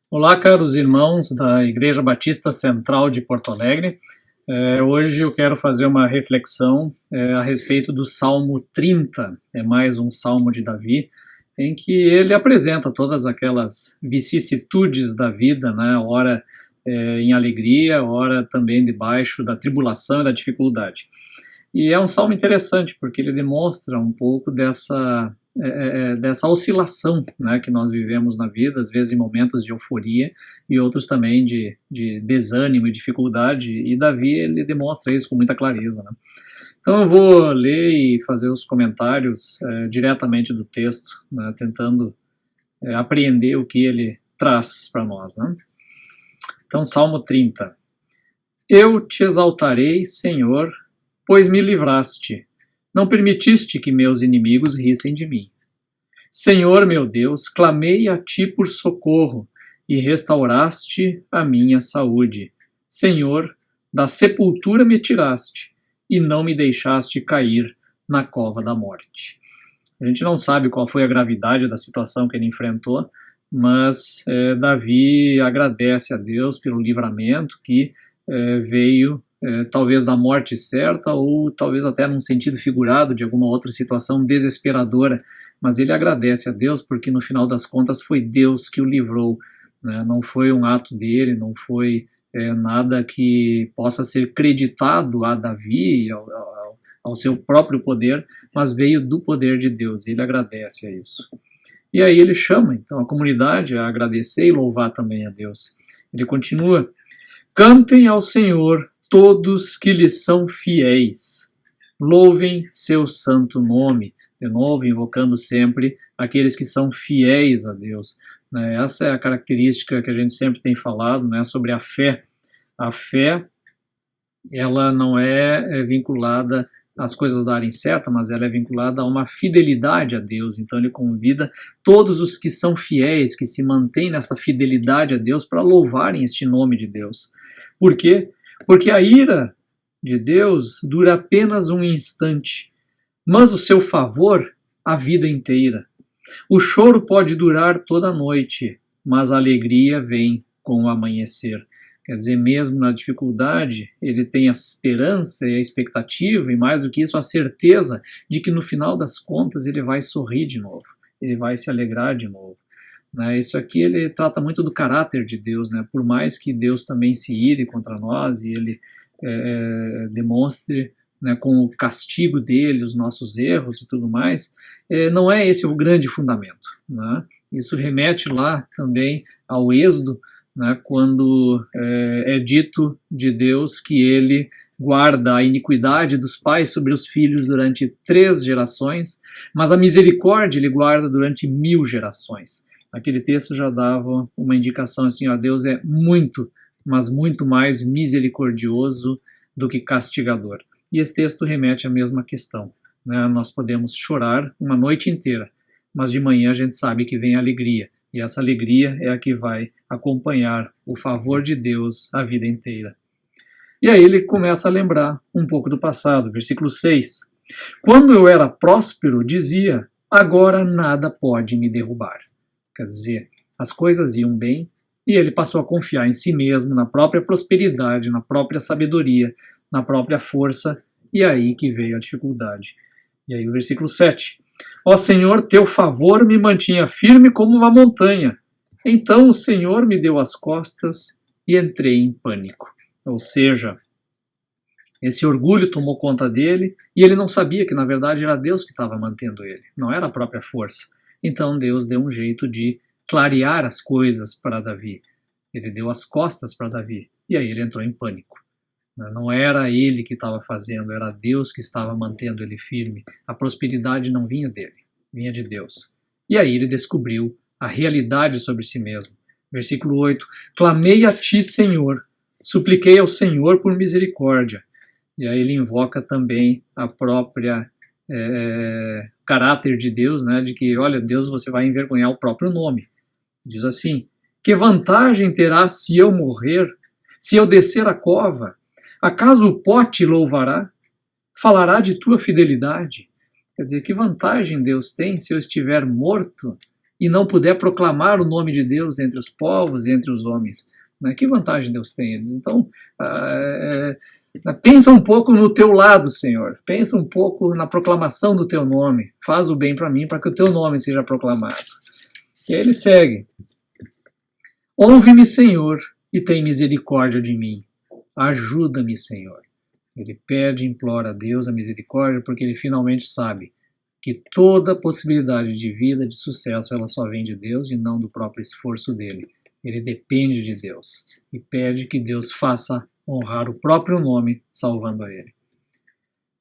Olá, caros irmãos da Igreja Batista Central de Porto Alegre. Hoje eu quero fazer uma reflexão a respeito do Salmo 30, é mais um Salmo de Davi, em que ele apresenta todas aquelas vicissitudes da vida, né? Ora em alegria, ora também debaixo da tribulação e da dificuldade. E é um salmo interessante, porque ele demonstra um pouco dessa oscilação, né, que nós vivemos na vida, às vezes em momentos de euforia e outros também de desânimo e dificuldade, e Davi ele demonstra isso com muita clareza. Né? Então eu vou ler e fazer os comentários diretamente do texto, né, tentando apreender o que ele traz para nós. Né? Então, Salmo 30. Eu te exaltarei, Senhor, pois me livraste. Não permitiste que meus inimigos rissem de mim. Senhor meu Deus, clamei a ti por socorro e restauraste a minha saúde. Senhor, da sepultura me tiraste e não me deixaste cair na cova da morte. A gente não sabe qual foi a gravidade da situação que ele enfrentou, mas Davi agradece a Deus pelo livramento que veio talvez da morte certa ou talvez até num sentido figurado de alguma outra situação desesperadora, mas ele agradece a Deus porque no final das contas foi Deus que o livrou, né? Não foi um ato dele, não foi nada que possa ser creditado a Davi, ao seu próprio poder, mas veio do poder de Deus, e ele agradece a isso. E aí ele chama então a comunidade a agradecer e louvar também a Deus. Ele continua: cantem ao Senhor todos que lhe são fiéis. Louvem seu santo nome. De novo, invocando sempre aqueles que são fiéis a Deus. Essa é a característica que a gente sempre tem falado, né, sobre a fé. A fé, ela não é vinculada às coisas darem certo, mas ela é vinculada a uma fidelidade a Deus. Então ele convida todos os que são fiéis, que se mantêm nessa fidelidade a Deus, para louvarem este nome de Deus. Por quê? Porque a ira de Deus dura apenas um instante, mas o seu favor a vida inteira. O choro pode durar toda a noite, mas a alegria vem com o amanhecer. Quer dizer, mesmo na dificuldade, ele tem a esperança e a expectativa, e mais do que isso, a certeza de que no final das contas ele vai sorrir de novo, ele vai se alegrar de novo. Isso aqui ele trata muito do caráter de Deus, né? Por mais que Deus também se ire contra nós e ele demonstre, né, com o castigo dele os nossos erros e tudo mais, não é esse o grande fundamento. Né? Isso remete lá também ao Êxodo, né, quando é dito de Deus que ele guarda a iniquidade dos pais sobre os filhos durante 3 gerações, mas a misericórdia ele guarda durante 1000 gerações. Aquele texto já dava uma indicação assim, ó, Deus é muito, mas muito mais misericordioso do que castigador. E esse texto remete à mesma questão. Né? Nós podemos chorar uma noite inteira, mas de manhã a gente sabe que vem a alegria, e essa alegria é a que vai acompanhar o favor de Deus a vida inteira. E aí ele começa a lembrar um pouco do passado, versículo 6. Quando eu era próspero, dizia, agora nada pode me derrubar. Quer dizer, as coisas iam bem e ele passou a confiar em si mesmo, na própria prosperidade, na própria sabedoria, na própria força, e aí que veio a dificuldade. E aí o versículo 7. Ó Senhor, teu favor me mantinha firme como uma montanha. Então o Senhor me deu as costas e entrei em pânico. Ou seja, esse orgulho tomou conta dele e ele não sabia que na verdade era Deus que estava mantendo ele, não era a própria força. Então Deus deu um jeito de clarear as coisas para Davi. Ele deu as costas para Davi e aí ele entrou em pânico. Não era ele que estava fazendo, era Deus que estava mantendo ele firme. A prosperidade não vinha dele, vinha de Deus. E aí ele descobriu a realidade sobre si mesmo. Versículo 8. Clamei a ti, Senhor, supliquei ao Senhor por misericórdia. E aí ele invoca também a própria caráter de Deus, né, de que, olha, Deus, você vai envergonhar o próprio nome. Diz assim, que vantagem terá se eu morrer, se eu descer a cova? Acaso o pó te louvará? Falará de tua fidelidade? Quer dizer, que vantagem Deus tem se eu estiver morto? e não puder proclamar o nome de Deus entre os povos e entre os homens, né? Que vantagem Deus tem? Então, pensa um pouco no teu lado, Senhor. Pensa um pouco na proclamação do teu nome. Faz o bem para mim, para que o teu nome seja proclamado. E aí ele segue. Ouve-me, Senhor, e tem misericórdia de mim. Ajuda-me, Senhor. Ele pede e implora a Deus a misericórdia, porque ele finalmente sabe que toda possibilidade de vida, de sucesso, ela só vem de Deus e não do próprio esforço dele. Ele depende de Deus e pede que Deus faça honrar o próprio nome, salvando a ele.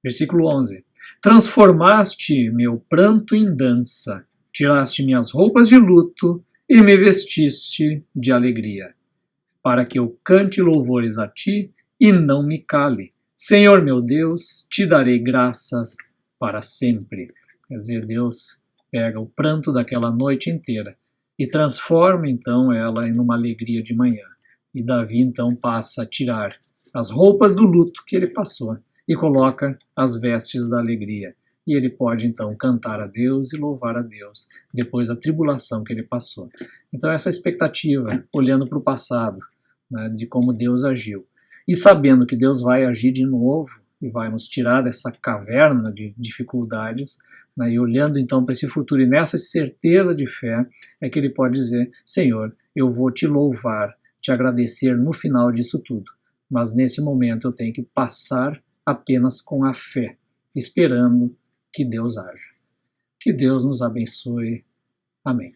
Versículo 11. Transformaste meu pranto em dança, tiraste minhas roupas de luto e me vestiste de alegria, para que eu cante louvores a ti e não me cale. Senhor meu Deus, te darei graças para sempre. Quer dizer, Deus pega o pranto daquela noite inteira e transforma então ela em uma alegria de manhã. E Davi então passa a tirar as roupas do luto que ele passou e coloca as vestes da alegria. E ele pode então cantar a Deus e louvar a Deus depois da tribulação que ele passou. Então essa expectativa, olhando para o passado, né, de como Deus agiu, e sabendo que Deus vai agir de novo e vai nos tirar dessa caverna de dificuldades, né, e olhando então para esse futuro e nessa certeza de fé, é que ele pode dizer: Senhor, eu vou te louvar, te agradecer no final disso tudo, mas nesse momento eu tenho que passar apenas com a fé, esperando que Deus haja. Que Deus nos abençoe. Amém.